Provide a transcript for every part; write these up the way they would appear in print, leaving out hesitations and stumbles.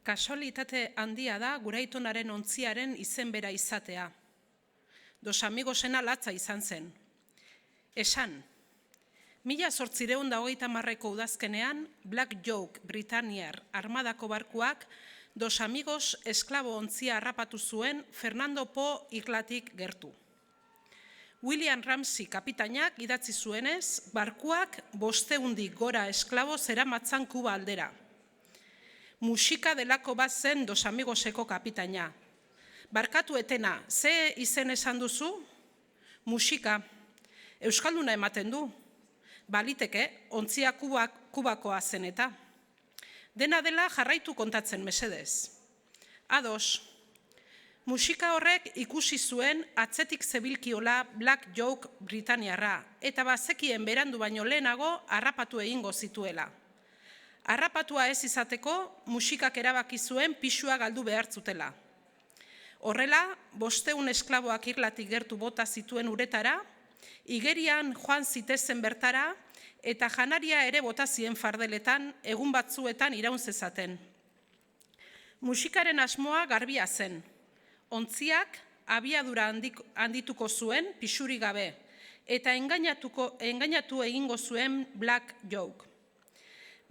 Kasualitate handia da guraitonaren ontziaren izen bera izatea. Dos amigosena latza izan zen. Esan, 1830ko udazkenean Black Joke Britaniar armadako barkuak Dos Amigos esklabo ontzia harrapatu zuen Fernando Po irlatik gertu. William Ramsey kapitainak idatzi zuenez, barkuak 500 gora esklabo zeramatzan Kuba aldera. Musika delako bat zen Dos Amigoseko kapitaina. Barkatu etena, ze izen esan duzu? Musika. Euskalduna ematen du. Baliteke, ontzia Kubakoa zen eta. Dena dela jarraitu kontatzen mesedez. Ados. Musika horrek ikusi zuen atzetik zebilkiola Black Joke Britaniarra eta bazekien berandu baino lehenago harrapatu egingo zituela. Harrapatua ez izateko, musikak erabaki zuen pisua galdu behar zutela. Horrela, 500 esklaboak irlatik gertu bota zituen uretara, igerian joan zitezen bertara eta janaria ere bota zien fardeletan egun batzuetan iraun zezaten. Musikaren asmoa garbia zen. Ontziak abiadura handituko zuen pisurik gabe eta engainatu egingo zuen Black Joke.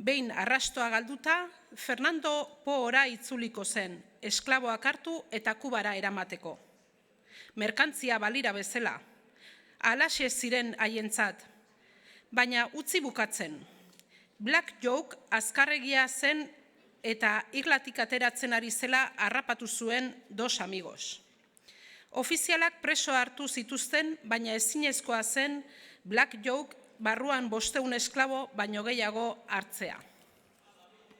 Behin arrastoa galduta, Fernando Poora itzuliko zen, esklaboak hartu eta Kubara eramateko. Merkantzia balira bezala, alaxe ziren haientzat, baina utzi bukatzen. Black Joke azkarregia zen eta irlatik ateratzen ari zela harrapatu zuen Dos Amigos. Ofizialak preso hartu zituzten, baina ezinezkoa zen Black Joke barruan 500 esklabo baino gehiago hartzea.